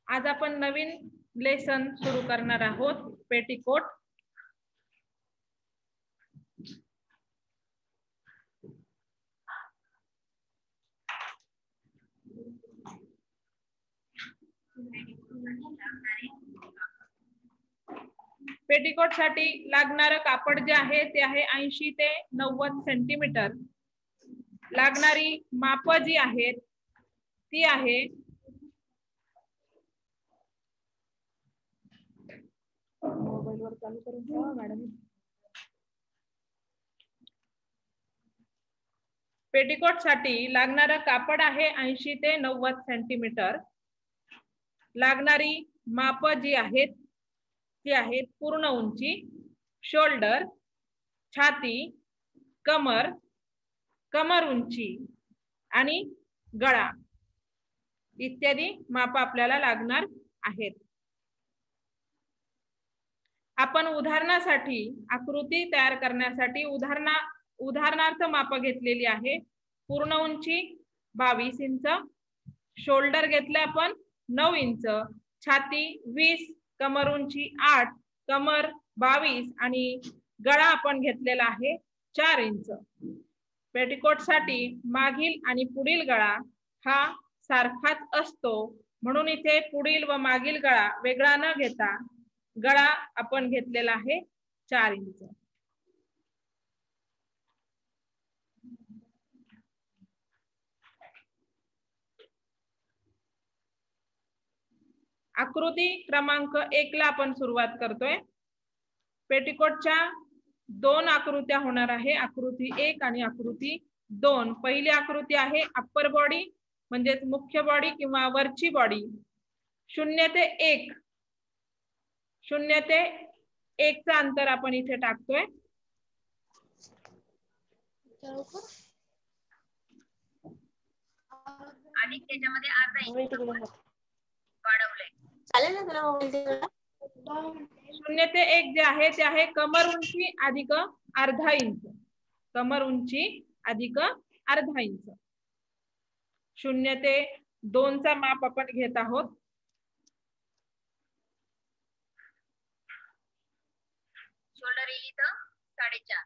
आज आपण नवीन लेसन सुरू करणार आहोत, पेटीकोट. पेटीकोट साठी लागणारं कापड जे आहे ते आहे 80 ते 90 सेंटीमीटर. लागणारी माप जी आहेत ती आहे मोबाईलवर चालू करून ठेवा मॅडम. पेटीकोट साठी लागणारं कापड आहे 80 ते 90 सेंटीमीटर. लागणारी माप जी आहेत ती आहेत पूर्ण उंची, शोल्डर, छाती, कमर, कमर उंची आणि गळा इत्यादी माप आपल्याला लागणार आहेत. आपण उदाहरणासाठी आकृती तयार करण्यासाठी उदाहरणार्थ माप घेतलेली आहे. पूर्ण उंची 22 इंच, शोल्डर घेतले आपण 9 इंच, छाती 20, कमर उंची 8, कमर 22 आणि गळा आपण घेतलेला आहे 4 इंच. पेटीकोट साठी मागील आणि पुढील गळा हा सारखाच असतो, म्हणून इथे पुढील व मागील गळा वेगळा न घेता गळा आपण घेतलेला आहे 4 इंच. आकृती क्रमांक 1 ला आपण सुरुवात करतोय. पेटीकोटच्या 2 आकृत्या होणार आहे, आकृती 1 आणि आकृती 2. पहिली आकृती आहे अप्पर बॉडी म्हणजेच मुख्य बॉडी किंवा वरची बॉडी. 0 ते 1 चं अंतर आपण इथे टाकतोय. आणि त्याच्यामध्ये अर्धा इंच वाढवलंय. चालेल ना तुला मोबाईल? 0 ते 1 जे आहे ते आहे कमर उंची अधिक अर्धा इंच. कमर उंची अधिक अर्धा इंच. 0 ते 2 चा माप आपण घेत आहोत. शोल्डर इथं 4.5.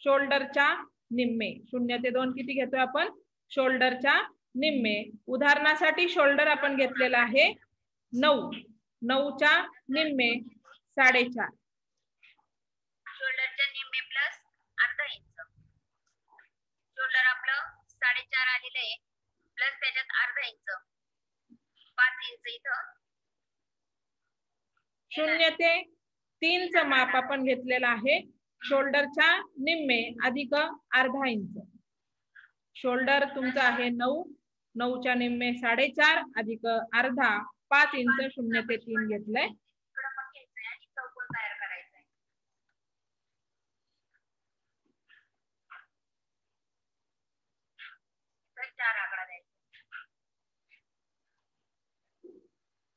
शोल्डरच्या निम्मे. 0 ते 2 किती घेतोय आपण? शोल्डरच्या निम्मे. उदाहरणासाठी शोल्डर आपण घेतलेला आहे 9. 9च्या निम्मे 4.5. शोल्डरच्या निम्मे प्लस अर्धा इंच. शोल्डर आपलं 4.5 आलेलं आहे, प्लस त्याच्यात अर्धा इंच 5 इंच इथं. 0 ते 3 चं माप आपण घेतलेलं आहे शोल्डरच्या निम्मे अधिक अर्धा इंच. शोल्डर तुमचं आहे 9. 9च्या निम्मे 4.5 अधिक अर्धा 5 इंच. 0 ते 3 घेतलंय. इकडं पण घ्यायचंय आणि चौकोन तयार करायचंय. तर 4 आकडा द्यायचा.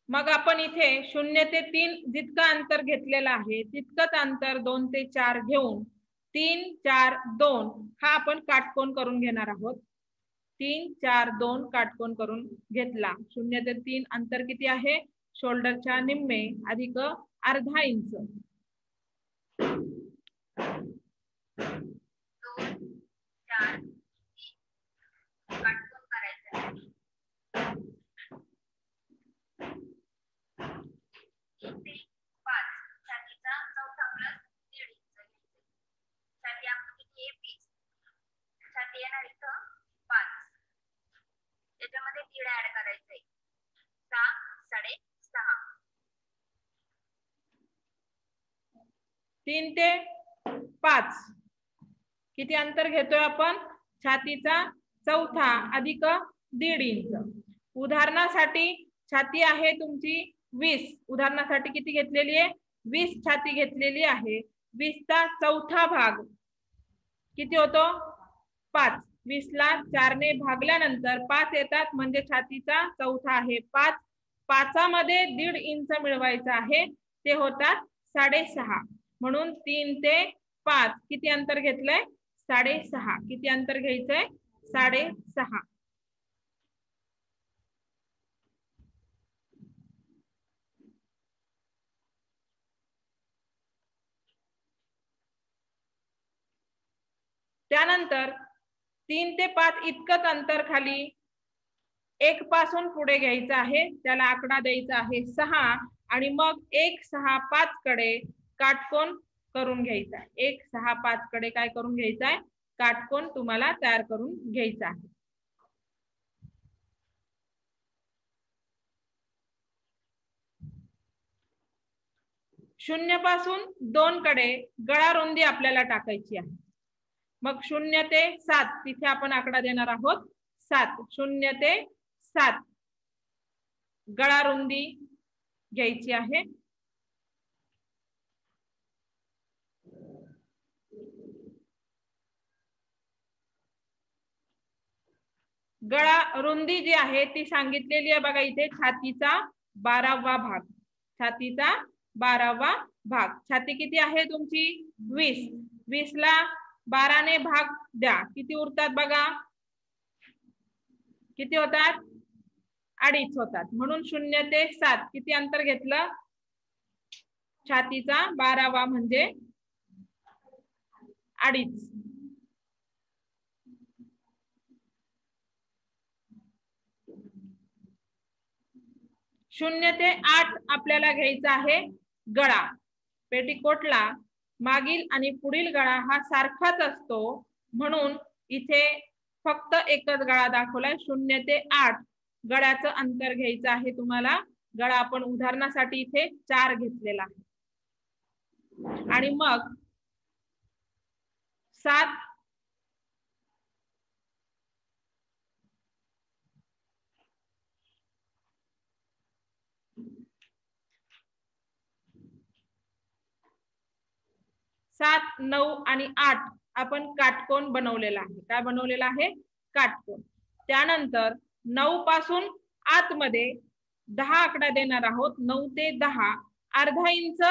मग आपण इथे 0 ते 3 जितकं अंतर घेतलेलं आहे तितकंच अंतर 2 ते 4 घेऊन 3, 4, 2 हा आपण काटकोन करून घेणार आहोत. 3, 4, 2 काटकोन करून घेतला. 0 ते 3 अंतर किती आहे? शोल्डरच्या निम्मे अधिक अर्धा इंच. 2, 4, 3 काटकोन करायचं. 1 ते 5 छातीचा चौथा प्लस 1.5 इंच. छाती आपण किती आहे? 20. छाती येणार इथं 5. त्याच्यामध्ये 1.5 ऍड करायचंय. 6, 6.5. 3 ते 5 किती अंतर घेतोय आपण? छातीचा चौथा अधिक 1.5 इंच. उदाहरणासाठी छाती आहे तुमची 20 उदाहरणासाठी किती घेतलेली आहे 20 छाती घेतलेली आहे 20 चा चौथा भाग किती होतो 5 20 ला 4 ने भागल्यानंतर 5 येतात म्हणजे छातीचा चौथा आहे 5 पाचामध्ये 1.5 इंच मिळवायचं आहे ते होतात 6.5 म्हणून 3 ते 5 किती अंतर घेतलंय 6.5 किती अंतर घ्यायचंय 6.5 त्यानंतर 3 ते 5 इतकंच अंतर खाली 1 पासून पुढे घ्यायचं आहे त्याला आकडा द्यायचा आहे 6 आणि मग 1 6 5 कडे काटकोन करून घ्यायचा 1 6 5 कडे काय करून घ्यायचा आहे काटकोन तुम्हाला तयार करून घ्यायचा आहे शून्य पासून 2 कडे गळा रुंदी आपल्याला टाकायची आहे मग 0 ते 7 तिथे आपण आकडा देणार आहोत 7 0 ते 7 गळा रुंदी घ्यायची आहे गळा रुंदी जी आहे ती सांगितलेली आहे बघा इथे छातीचा 12वा भाग छातीचा 12वा भाग छाती किती आहे तुमची 20 20 ला 12 ने भाग द्या किती उरतात बघा किती होतात 2.5 होतात म्हणून 0 ते 7 किती अंतर घेतलं छातीचा 12वा म्हणजे 2.5 0 ते 8 आपल्याला घ्यायचा आहे गळा पेटीकोटला मागील आणि पुढील गळा हा सारखाच असतो म्हणून इथे फक्त एकच गळा दाखवलाय 0 ते 8 गळ्याचं अंतर घ्यायचं आहे तुम्हाला गळा आपण उदाहरणासाठी इथे 4 घेतलेला आहे आणि मग 7 7 9 आणि 8 आपण काटकोन बनवलेला आहे काय बनवलेला आहे काटकोन त्यानंतर 9 पासून आतमध्ये 10 आकडा देणार आहोत 9 ते 10 अर्धा इंच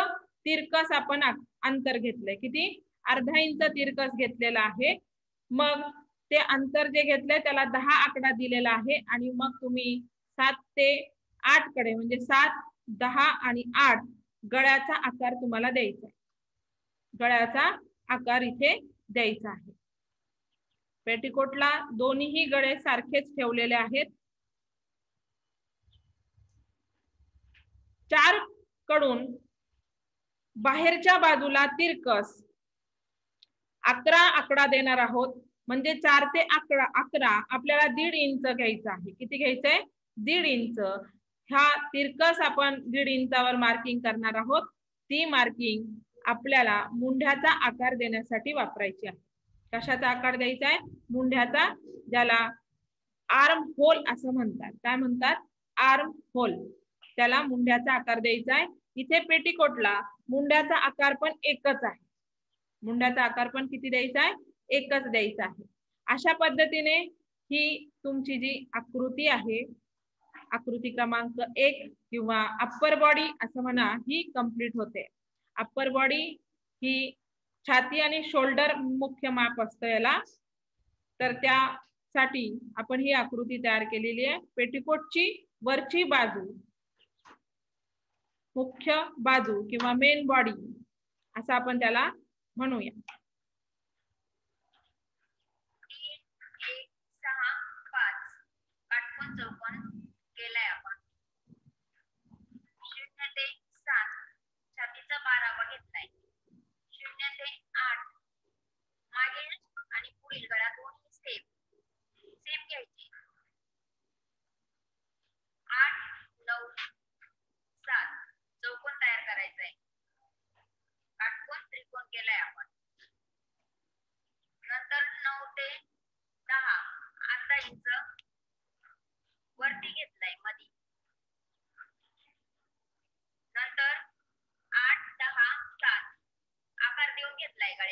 तिरकस आपण अंतर घेतलंय किती अर्धा इंच तिरकस घेतलेला आहे मग ते अंतर जे घेतलंय त्याला 10 आकडा दिलेला आहे आणि मग तुम्ही 7 ते 8 कडे म्हणजे 7 10 आणि 8 गळ्याचा आकार तुम्हाला द्यायचा आहे गळ्याचा आकार इथे द्यायचा आहे पेटीकोटला दोन्ही गळे सारखेच ठेवलेले आहेत 4 कडून बाहेरच्या बाजूला तिरकस 11 आकडा देणार आहोत म्हणजे 4 ते 11 आपल्याला 1.5 इंच घ्यायचं आहे किती घ्यायचंय 1.5 इंच हा तिरकस आपण 1.5 इंचावर मार्किंग करणार आहोत ती मार्किंग आपल्याला मुंढ्याचा आकार देण्यासाठी वापरायची आहे कशाचा आकार द्यायचा आहे मुंढ्याचा ज्याला आर्म होल असं म्हणतात काय म्हणतात आर्म होल त्याला मुंढ्याचा आकार द्यायचा आहे इथे पेटीकोटला मुंड्याचा आकार पण एकच आहे मुंड्याचा आकार पण किती द्यायचा आहे एकच द्यायचा आहे अशा पद्धतीने ही तुमची जी आकृती आहे आकृती क्रमांक 1 किंवा अप्पर बॉडी असं म्हणा ही कंप्लीट होते अप्पर बॉडी ही छाती आणि शोल्डर मुख्य माप असतं याला तर त्यासाठी आपण ही आकृती तयार केलेली आहे पेटीकोटची वरची बाजू मुख्य बाजू किंवा मेन बॉडी असं आपण त्याला म्हणूया 3 1 6 5 काटकोन चौकोन केलाय आपण 0 ते 7 छातीचा 12वा घेतलाय 0 ते 8 मागील आणि पुढील गळा दोन्ही सेम घ्यायचे 8 9 7 चौकोन तयार करायचा आहे काटकोन त्रिकोण केलाय आपण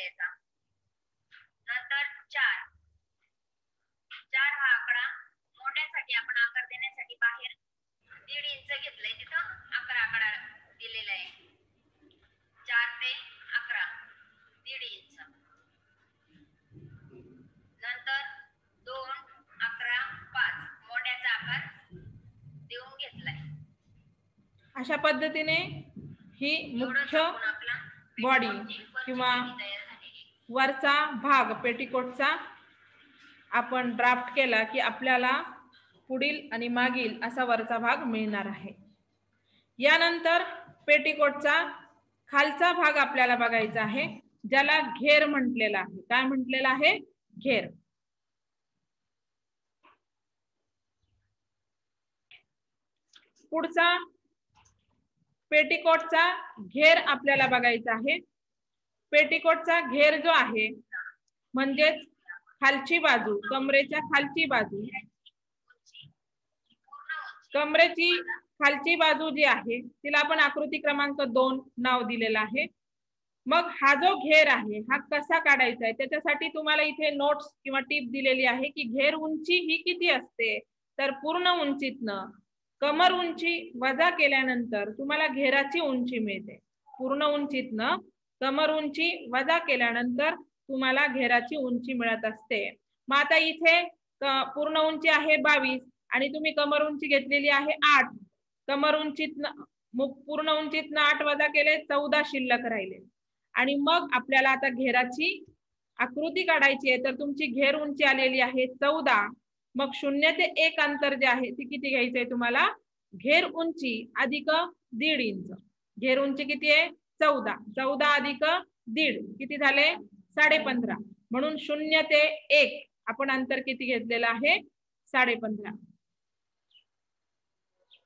याचा. नंतर 4 हा आकडा मोठ्यासाठी आपण आकार देण्यासाठी बाहेर 1.5 इंच घेतलंय, तिथं 11 आकडा दिलेला आहे. 4 ते 11 1.5 इंच. नंतर 2 11 5 मोठ्याचा आकार देऊन घेतलाय. अशा पद्धतीने ही मुख्य बॉडी किंवा वरचा भाग पेटीकोटचा आपण ड्राफ्ट केला की आपल्याला पुढील आणि मागील असा वरचा भाग मिळणार आहे. यानंतर पेटीकोटचा खालचा भाग आपल्याला बघायचा आहे, ज्याला घेर म्हटलेला आहे. काय म्हटलेला आहे? घेर. पुढचा पेटीकोटचा घेर आपल्याला बघायचा आहे. पेटीकोटचा घेर जो आहे म्हणजेच खालची बाजू, कमरेच्या खालची बाजू, कमरेची खालची बाजू जी आहे तिला आपण आकृती क्रमांक 2 नाव दिलेलं आहे. मग हा जो घेर आहे हा कसा काढायचा आहे त्याच्यासाठी तुम्हाला इथे नोट्स किंवा टिप दिलेली आहे की घेर उंची ही किती असते, तर पूर्ण उंचीतनं कमर उंची वजा केल्यानंतर तुम्हाला घेराची उंची मिळते. पूर्ण उंचीतनं कमर उंची वजा केल्यानंतर तुम्हाला घेराची उंची मिळत असते. मग आता इथे पूर्ण उंची आहे 22 आणि तुम्ही कमर उंची घेतलेली आहे 8. कमर उंचीतनं पूर्ण उंचीतनं 8 वजा केले 14 शिल्लक राहिले. आणि मग आपल्याला आता घेराची आकृती काढायची आहे, तर तुमची घेर उंची आलेली आहे 14. मग 0 ते 1 अंतर जे आहे ती किती घ्यायचंय तुम्हाला? घेर उंची अधिक 1.5 इंच. घेर उंची किती आहे? 14. 14 अधिक 1.5 किती झाले? 15.5. म्हणून 0 ते 1 आपण अंतर किती घेतलेलं आहे? 15.5.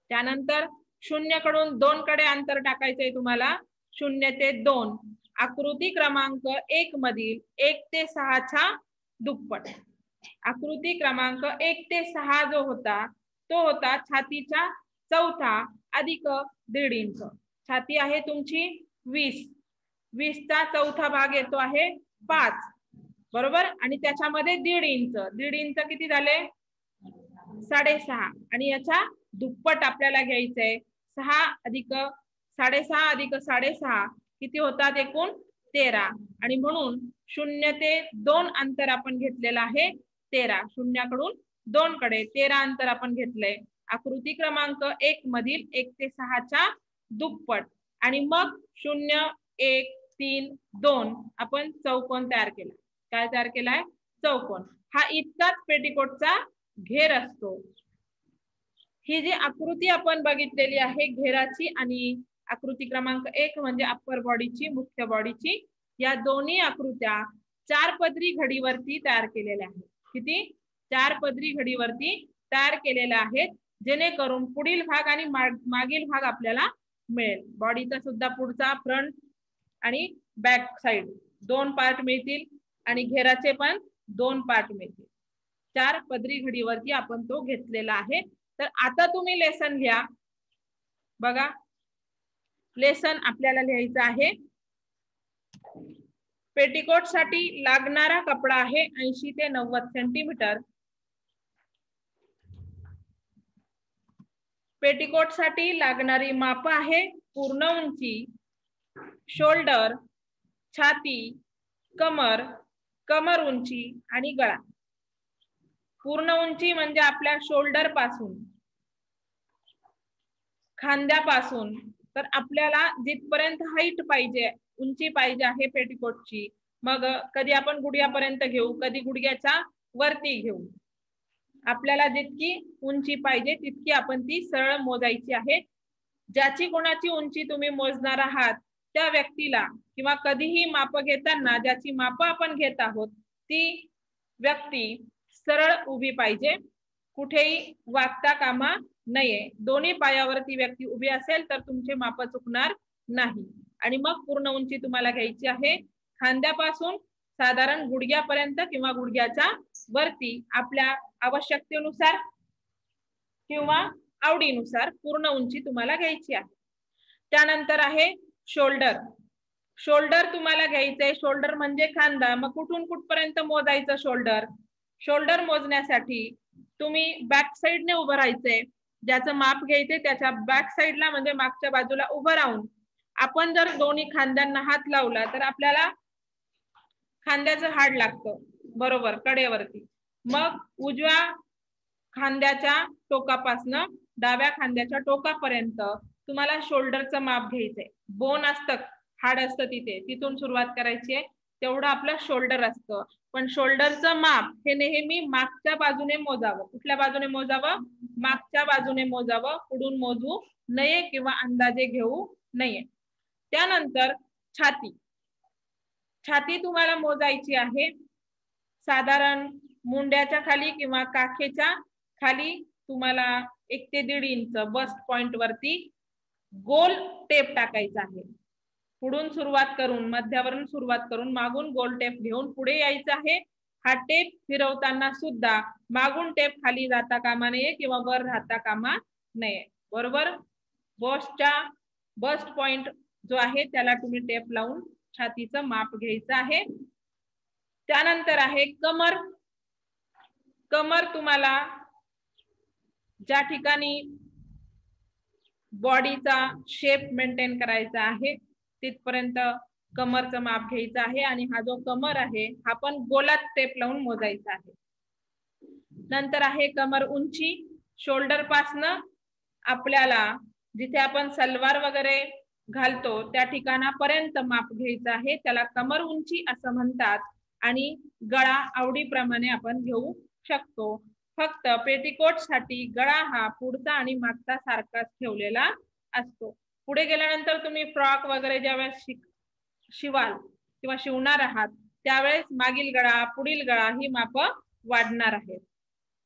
त्यानंतर 0 कडून 2 कडे अंतर टाकायचंय तुम्हाला. 0 ते 2 आकृती क्रमांक 1 मधील 1 ते 6 च्या दुप्पट. आकृती क्रमांक 1 ते 6 जो होता तो होता छातीचा चौथा अधिक 1.5 इंच. छाती आहे तुमची 20. 20चा चौथा भाग येतो आहे 5, बरोबर. आणि त्याच्यामध्ये 1.5 इंच. 1.5 इंच किती झाले? 6.5. आणि याच्या दुप्पट आपल्याला घ्यायचंय. 6 अधिक 6.5 अधिक 6.5 किती होतात? एकूण 13. आणि म्हणून 0 ते 2 अंतर आपण घेतलेलं आहे 13. 0 कडून 2 कडे 13 अंतर आपण घेतलंय. आकृती क्रमांक 1 मधील 1 ते 6 च्या दुप्पट. आणि मग 0 1 3 2 आपण चौकोन तयार केला. काय तयार केलाय? चौकोन. हा इतकाच पेटीकोटचा घेर असतो. ही जी आकृती आपण बघितलेली आहे घेराची आणि आकृती क्रमांक 1 म्हणजे अप्पर बॉडीची, मुख्य बॉडीची, या दोन्ही आकृत्या 4 पदरी घडीवरती तयार केलेल्या आहेत. किती? 4 पदरी घडीवरती तयार केलेल्या आहेत, जेणेकरून पुढील भाग आणि मागील भाग आपल्याला मिळेल. बॉडीचा सुद्धा पुढचा फ्रंट आणि बॅक साइड 2 पार्ट मिळतील आणि घेराचे पण 2 पार्ट मिळतील. 4 पदरी घडीवरती आपण तो घेतलेला आहे. तर आता तुम्ही लेसन घ्या. बघा, लेसन आपल्याला लिहायचं आहे. पेटीकोट साठी लागणारा कपडा आहे 80 ते 90 सेंटीमीटर. पेटीकोट साठी लागणारी माप आहे पूर्ण उंची, शोल्डर, छाती, कमर, कमर उंची आणि गळा. पूर्ण उंची म्हणजे आपल्या शोल्डर पासून खांद्यापासून तर आपल्याला जिथपर्यंत हाईट पाहिजे, उंची पाहिजे आहे पेटीकोटची, मग कधी आपण गुडघ्यापर्यंत घेऊ, कधी गुडघ्याच्या वरती घेऊ. आपल्याला जितकी उंची पाहिजे तितकी आपण ती सरळ मोजायची आहे. ज्याची कोणाची उंची तुम्ही मोजणार आहात त्या व्यक्तीला किंवा कधीही माप घेताना ज्याची माप आपण घेत आहोत ती व्यक्ती सरळ उभी पाहिजे, कुठेही वाकता कामा नये. दोन्ही पायावरती व्यक्ती उभी असेल तर तुमचे माप चुकणार नाही. आणि मग पूर्ण उंची तुम्हाला घ्यायची आहे खांद्यापासून साधारण गुडघ्यापर्यंत किंवा गुडघ्याच्या वरती आपल्या आवश्यकतेनुसार किंवा आवडीनुसार पूर्ण उंची तुम्हाला घ्यायची आहे. त्यानंतर आहे शोल्डर. शोल्डर तुम्हाला घ्यायचंय. शोल्डर म्हणजे खांदा. मग कुठून कुठपर्यंत मोजायचं शोल्डर? शोल्डर मोजण्यासाठी तुम्ही बॅक साइडने उभं राहायचंय. ज्याचं माप घ्यायचंय त्याच्या बॅक साइडला म्हणजे मागच्या बाजूला उभं राहून आपण जर दोन्ही खांद्यांना हात लावला तर आपल्याला खांद्याचं हाड लागतं बरोबर कडेवरती. मग उजव्या खांद्याच्या टोकापासनं डाव्या खांद्याच्या टोकापर्यंत तुम्हाला शोल्डरचं माप घ्यायचंय. बोन असतं, हाड असतं तिथे, तिथून सुरुवात करायची आहे. तेवढं आपलं शोल्डर असतं. पण शोल्डरचं माप हे नेहमी मागच्या बाजूने मोजावं. कुठल्या बाजूने मोजावं? मागच्या बाजूने मोजावं. पुढून मोजू नये किंवा अंदाजे घेऊ नये. त्यानंतर छाती. छाती तुम्हाला मोजायची आहे. साधारण मुंड्याच्या खाली किंवा काखेच्या खाली तुम्हाला 1 ते 1.5 इंच बस्ट पॉइंट वरती गोल टेप टाकायचा आहे. पुढून सुरुवात करून मध्यावरून सुरुवात करून मागून गोल टेप घेऊन पुढे यायचं आहे. हा टेप फिरवताना सुद्धा मागून टेप खाली जाता कामा नये किंवा वर राहता कामा नये. बरोबर. बस्ट पॉइंट जो आहे त्याला तुम्ही टेप लावून छातीचं माप घ्यायचं आहे. त्यानंतर आहे कमर. कमर तुम्हाला ज्या ठिकाणी बॉडीचा शेप मेंटेन करायचा आहे तिथपर्यंत कमरचं माप घ्यायचं आहे. आणि हा जो कमर आहे हा पण गोलात टेप लावून मोजायचा आहे. नंतर आहे कमर उंची. शोल्डर पासनं आपल्याला जिथे आपण सलवार वगैरे घालतो त्या ठिकाणापर्यंत माप घ्यायचं आहे. त्याला कमर उंची असं म्हणतात. आणि गळा आवडीप्रमाणे आपण घेऊ शकतो. फक्त पेटीकोट साठी गळा हा पुढचा आणि मागचा सारखाच ठेवलेला असतो. पुढे गेल्यानंतर तुम्ही फ्रॉक वगैरे ज्यावेळेस शिवाल किंवा शिवणार आहात त्यावेळेस मागील गळा पुढील गळा ही माप वाढणार आहेत.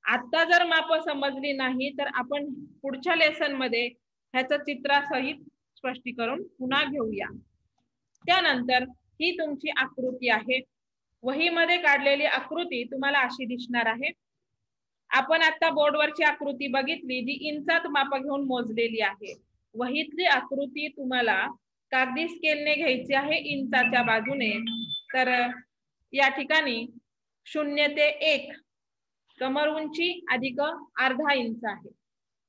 आता जर माप समजली नाही तर आपण पुढच्या लेसन मध्ये ह्याचं चित्रासहित स्पष्टीकरण पुन्हा घेऊया. त्यानंतर ही तुमची आकृती आहे. वहीमध्ये काढलेली आकृती तुम्हाला अशी दिसणार आहे. आपण आता बोर्डवरची आकृती बघितली जी इंचात माप घेऊन मोजलेली आहे. वहीतली आकृती तुम्हाला कागदी स्केलने घ्यायची आहे इंचाच्या बाजूने. तर या ठिकाणी 0 ते 1 कमर उंची अधिक अर्धा इंच आहे.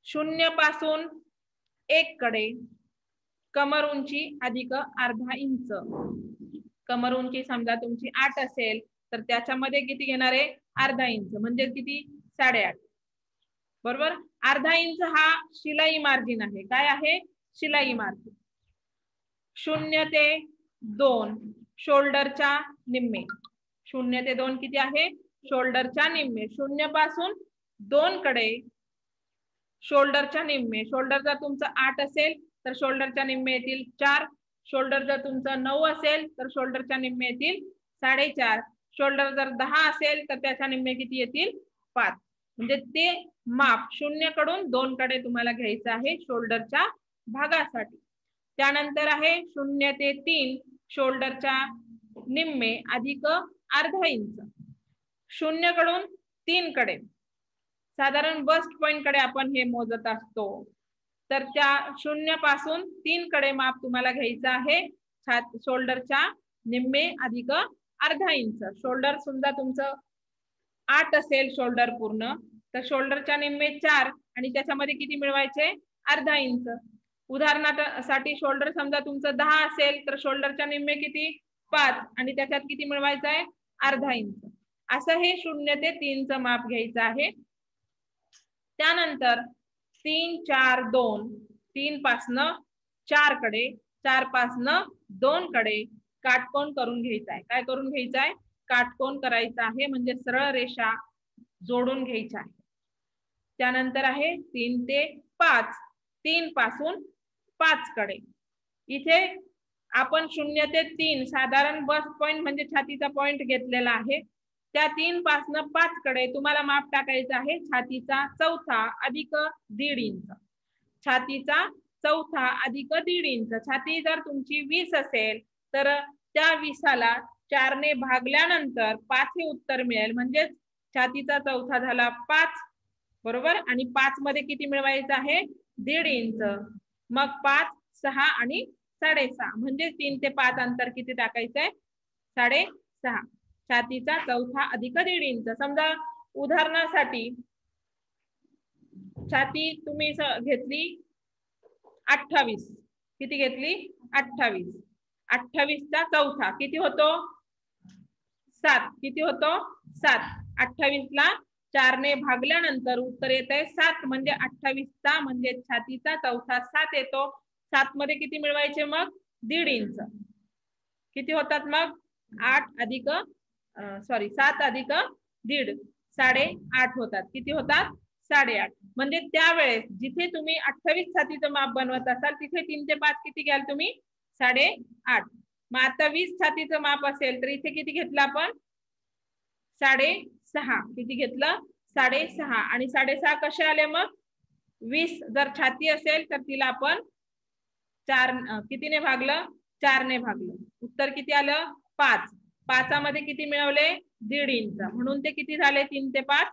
0 पासून 1 कडे कमर उंची अधिक अर्धा इंच. कमर उंची समजा तुमची 8 असेल तर त्याच्यामध्ये किती घेणार आहे? अर्धा इंच म्हणजे किती? 8.5. बरोबर. अर्धा इंच हा शिलाई मार्जिन आहे. काय आहे? शिलाई मार्जिन. 0 ते 2 शोल्डरच्या निम्मे. 0 ते 2 किती आहे? शोल्डरच्या निम्मे. 0 पासून 2 कडे शोल्डरच्या निम्मे. शोल्डर जर तुमचं 8 असेल तर शोल्डरच्या निम्मे येतील 4. शोल्डर जर तुमचं 9 असेल तर शोल्डरच्या निम्मे येतील 4.5. शोल्डर जर 10 असेल तर त्याच्या निम्मे किती येतील? 5. म्हणजे ते माप 0 कडून 2 कडे तुम्हाला घ्यायचं आहे शोल्डरच्या भागासाठी. त्यानंतर आहे 0 ते 3 शोल्डरच्या निम्मे अधिक अर्धा इंच. 0 कडून 3 कडे साधारण बस्ट पॉइंट कडे आपण हे मोजत असतो. तर त्या 0 पासून 3 कडे माप तुम्हाला घ्यायचं आहे शोल्डरच्या निम्मे अधिक अर्धा इंच. शोल्डर समजा तुमचं 8 असेल शोल्डर पूर्ण तर शोल्डरच्या निम्मे 4 आणि त्याच्यामध्ये किती मिळवायचे? अर्धा इंच. उदाहरणासाठी शोल्डर समजा तुमचं 10 असेल तर शोल्डरच्या निम्मे किती? 5 आणि त्याच्यात किती मिळवायचं आहे? अर्धा इंच. असं हे 0 ते 3चं माप घ्यायचं आहे. त्यानंतर 3, 4, 2 3 पासनं 4 कडे 4 पासनं 2 कडे काटकोन करून घ्यायचा आहे. काय करून घ्यायचं आहे? काटकोन करायचा आहे म्हणजे सरळ रेषा जोडून घ्यायच्या आहे. त्यानंतर आहे 3 ते 5 3 पासून 5 कडे. इथे आपण 0 ते 3 साधारण बस्ट पॉइंट म्हणजे छातीचा पॉइंट घेतलेला आहे. त्या 3 पासून 5 कडे तुम्हाला माप टाकायचं आहे छातीचा चौथा अधिक 1.5 इंच. छातीचा चौथा अधिक 1.5 इंच. छाती जर तुमची 20 असेल तर त्या 20ला 4 ने भागल्यानंतर 5 हे उत्तर मिळेल. म्हणजे छातीचा चौथा झाला 5. बरोबर. आणि 5 मध्ये किती मिळवायचं आहे? 1.5 इंच. मग 5, 6 आणि 6.5 म्हणजे 3 ते 5 अंतर किती टाकायचंय 6.5. छातीचा चौथा अधिक 1.5 इंच. समजा उदाहरणासाठी छाती तुम्ही घेतली 28. किती घेतली 28. 28चा चौथा किती होतो 7. किती होतो 7. 28ला 4 ने भागल्यानंतर उत्तर येत आहे 7 म्हणजे 28चा म्हणजे छातीचा चौथा 7 येतो. 7 मध्ये किती मिळवायचे मग 1.5 इंच. किती होतात मग 7 अधिक 1.5 8.5 होतात. किती होतात 8.5. म्हणजे त्यावेळेस जिथे तुम्ही 28 छातीचं माप बनवत असाल तिथे 3 ते 5 किती घ्याल तुम्ही 8.5. मग आता 20 छातीचं माप असेल तर इथे किती घेतलं आपण 6.5. किती घेतलं 6.5 आणि 6.5 कसे आले मग 20 जर छाती असेल तर तिला आपण 4 कितीने भागलं 4 ने भागलं. उत्तर किती आलं 5. 5 मध्ये किती मिळवले 1.5 इंच म्हणून ते किती झाले 3 ते 5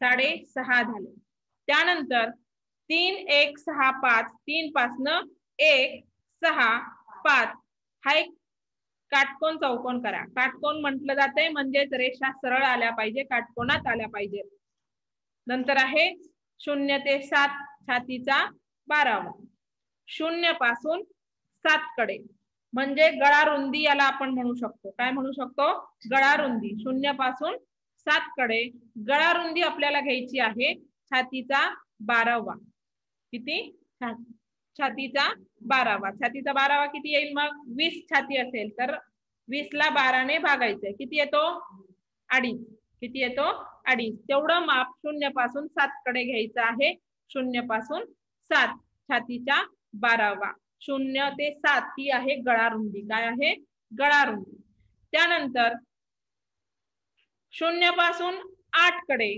6.5 झाले. त्यानंतर 3 1 6 5 3 पासनं 1 6 5 हा एक काटकोन चौकोन करा. काटकोन म्हटलं जाते म्हणजेच रेषा सरळ आल्या पाहिजे काटकोनात आल्या पाहिजे. नंतर आहे 0 ते 7 छातीचा 12वा. 0 पासून 7 कडे म्हणजे गळा रुंदी याला आपण म्हणू शकतो. काय म्हणू शकतो गळा रुंदी. 0 पासून 7 कडे गळा रुंदी आपल्याला घ्यायची आहे छातीचा 12वा. किती छातीचा 12वा. छातीचा 12वा किती येईल मग 20 छाती असेल तर 20 ला 12 ने भागायचंय. किती येतो 2.5. किती येतो 2.5. तेवढं माप 0 पासून 7 कडे घ्यायचं आहे. 0 पासून 7 छातीचा 12वा. 0 ते 7 ही आहे गळा रुंदी. काय आहे गळा रुंदी. त्यानंतर 0 पासून 8 कडे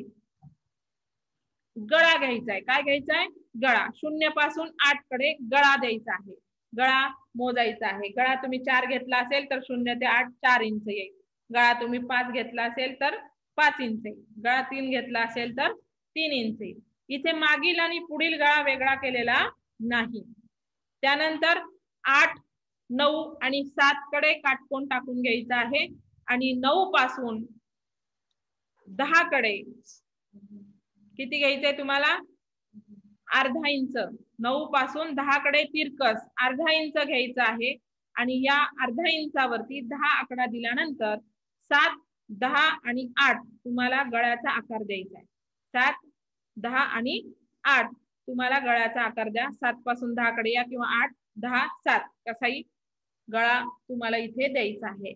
गळा घ्यायचा आहे. काय घ्यायचा आहे गळा. 0 पासून 8 कडे गळा द्यायचा आहे. गळा मोजायचा आहे. गळा तुम्ही 4 घेतला असेल तर 0 ते 8 4 इंच येईल. गळा तुम्ही 5 घेतला असेल तर 5 इंच येईल. गळा 3 घेतला असेल तर 3 इंच येईल. इथे मागील आणि पुढील गळा वेगळा केलेला नाही. त्यानंतर 8 9 आणि 7 कडे काटकोन टाकून घ्यायचा आहे आणि 9 पासून 10 कडे किती घ्यायचंय तुम्हाला अर्धा इंच. 9 पासून 10 कडे तिरकस अर्धा इंच घ्यायचं आहे आणि या अर्धा इंचावरती 10 आकडा दिल्यानंतर 7 10 आणि 8 तुम्हाला गळ्याचा आकार द्यायचा आहे. 7 10 आणि 8 तुम्हाला गळ्याचा आकार द्या. 7 पासून 10 कडे या किंवा 8 10 7 कसाही गळा तुम्हाला इथे द्यायचा आहे.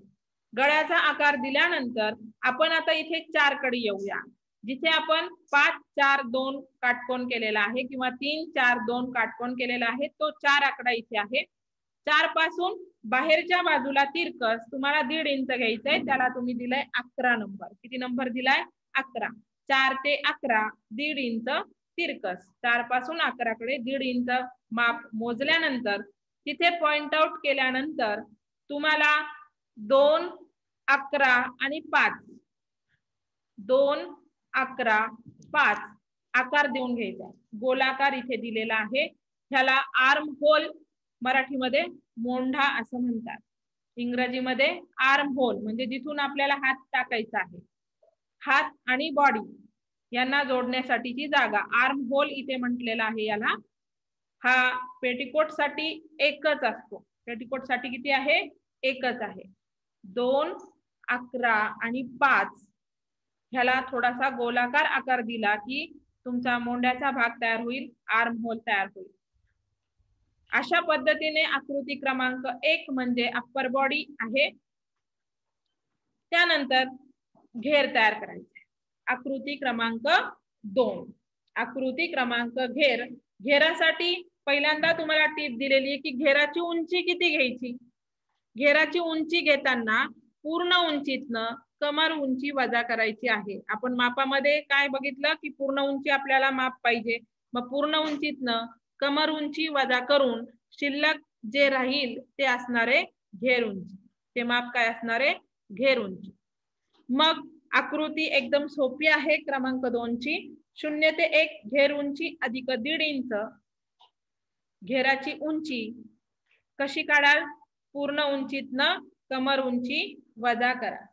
गळ्याचा आकार दिल्यानंतर आपण आता इथे 4 कडे येऊया. जिथे आपण 5 4 2 काटकोन केलेला आहे किंवा 3 4 2 काटकोन केलेला आहे तो 4 आकडा इथे आहे. 4 पासून बाहेरच्या बाजूला तिरकस तुम्हाला 1.5 इंच घ्यायचंय. त्याला तुम्ही दिलाय 11 नंबर. किती नंबर दिलाय 11. 4 ते 11 1.5 इंच तिरकस. 4 पासून 11 कडे 1.5 इंच माप मोजल्यानंतर तिथे पॉइंट आउट केल्यानंतर तुम्हाला 2 11 आणि 5 2 11 5 आकार देऊन घ्यायचा. गोलाकार इथे दिलेला आहे. ह्याला आर्म होल मराठीमध्ये मोंढा असं म्हणतात. इंग्रजीमध्ये आर्म होल म्हणजे जिथून आपल्याला हात टाकायचा आहे. हात आणि बॉडी यांना जोडण्यासाठीची जागा आर्म होल इथे म्हटलेला आहे. याला हा पेटीकोट साठी एकच असतो. पेटीकोट साठी किती आहे एकच आहे. 2 11 आणि 5 ह्याला थोडासा गोलाकार आकार दिला की तुमचा मोंढ्याचा भाग तयार होईल. आर्म होल तयार होईल. अशा पद्धतीने आकृती क्रमांक 1 म्हणजे अप्पर बॉडी आहे. त्यानंतर घेर तयार करायचे. आकृती क्रमांक 2 आकृती क्रमांक घेर. घेरासाठी पहिल्यांदा तुम्हाला टीप दिलेली आहे की घेराची उंची किती घ्यायची. घेराची उंची घेताना पूर्ण उंचीतनं कमर उंची वजा करायची आहे. आपण मापामध्ये काय बघितलं की पूर्ण उंची आपल्याला माप पाहिजे. मग पूर्ण उंचीतनं कमर उंची वजा करून शिल्लक जे राहील ते असणारे घेर उंची. ते माप काय असणारे घेर उंची. मग आकृती एकदम सोपी आहे क्रमांक 2 ची. 0 ते 1 घेर उंची अधिक 1.5 इंच घेराची उंची कशी काढाल? पूर्ण उंचीतनं कमर उंची वजा करा.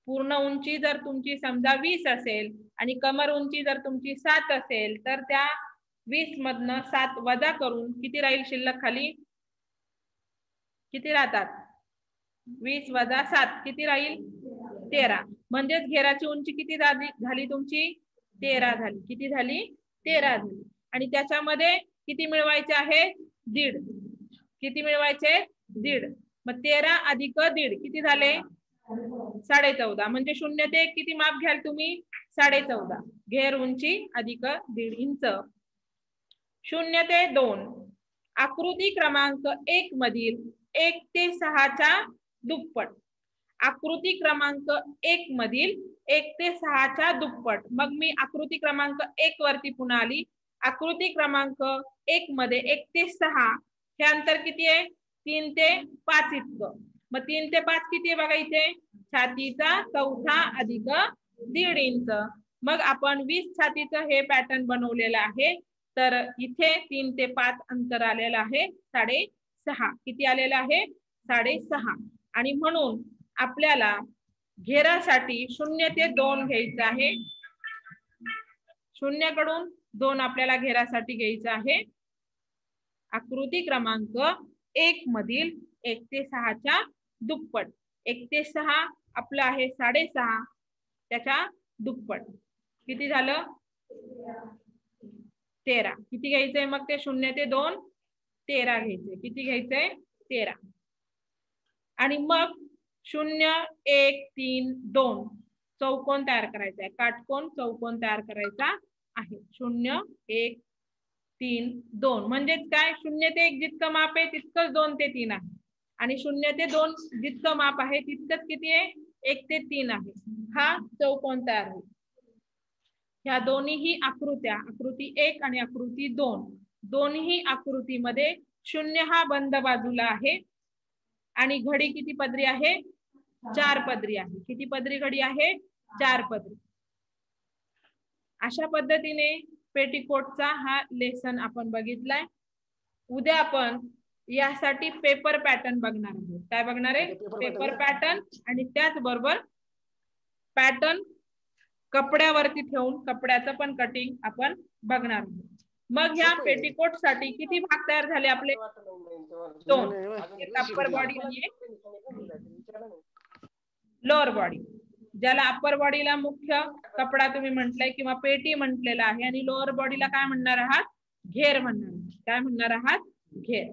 पूर्ण उंची जर तुमची समजा 20 असेल आणि कमर उंची जर तुमची 7 असेल तर त्या 20 मधनं 7 वजा करून किती राहील शिल्लक खाली? किती राहतात? 20 वजा 7 किती राहील? 13. म्हणजेच घेराची उंची किती झाली तुमची? 13 झाली. किती झाली? 13 झाली. आणि त्याच्यामध्ये किती मिळवायचे आहे? 1.5. किती मिळवायचे? 1.5. मग 13 अधिक 1.5 किती झाले? 14.5. म्हणजे 0 ते 1 किती माप घ्याल तुम्ही? 14.5. घेर उंची अधिक 1.5 इंच. 0 ते 2 आकृती क्रमांक 1 मधील 1 ते 6च्या दुप्पट. आकृती क्रमांक 1 मधील 1 ते 6च्या दुप्पट. मग मी आकृती क्रमांक 1 वरती पुन्हा आली. आकृती क्रमांक 1 मध्ये 1 ते 6 हे अंतर किती आहे? 3 ते 5 इतकं. मग 3 ते 5 किती आहे बघा इथे? छातीचा चौथा अधिक 1.5 इंच. मग आपण 20 छातीचं हे पॅटर्न बनवलेलं आहे. तर इथे 3 ते 5 अंतर आलेलं आहे 6.5. किती आलेलं आहे? 6.5. आणि म्हणून आपल्याला घेरासाठी 0 ते 2 घ्यायचं आहे. 0 कडून 2 आपल्याला घेरासाठी घ्यायचं आहे. आकृती क्रमांक 1 मधील 1 ते 6च्या दुप्पट. 1 ते 6 आपलं आहे 6.5. त्याच्या दुप्पट किती झालं? 13. किती घ्यायचंय मग ते? 0 ते 2 13 घ्यायचंय. किती घ्यायचंय? 13. आणि मग 0 1 3 2 चौकोन तयार करायचा आहे. काटकोन चौकोन तयार करायचा आहे. 0 1 3 2 म्हणजेच काय? 0 ते 1 जितकं माप आहे तितकंच 2 ते 3 आहे. आणि 0 ते 2 जितकं माप आहे तितकंच किती आहे? 1 ते 3 आहे. हा चौकोन तयार होईल. ह्या दोन्ही आकृत्या, आकृती 1 आणि आकृती 2, दोन्ही आकृतीमध्ये 0 हा बंद बाजूला आहे. आणि घडी किती पदरी आहे? 4 पदरी आहे. किती पदरी घडी आहे? 4 पदरी. अशा पद्धतीने पेटीकोटचा हा लेसन आपण बघितलाय. उद्या आपण यासाठी पेपर पॅटर्न बघणार आहोत. काय बघणार आहे? Paper pattern. आणि त्याचबरोबर पॅटर्न कपड्यावरती ठेवून कपड्याचं पण कटिंग आपण बघणार आहोत. मग ह्या पेटीकोट साठी किती भाग तयार झाले आपले? 2. अप्पर बॉडी आणि लोअर बॉडी. ज्याला अप्पर बॉडीला मुख्य कपडा तुम्ही म्हटलंय किंवा पेटी म्हटलेला आहे आणि लोअर बॉडीला काय म्हणणार आहात? घेर म्हणणार. काय म्हणणार आहात? घेर.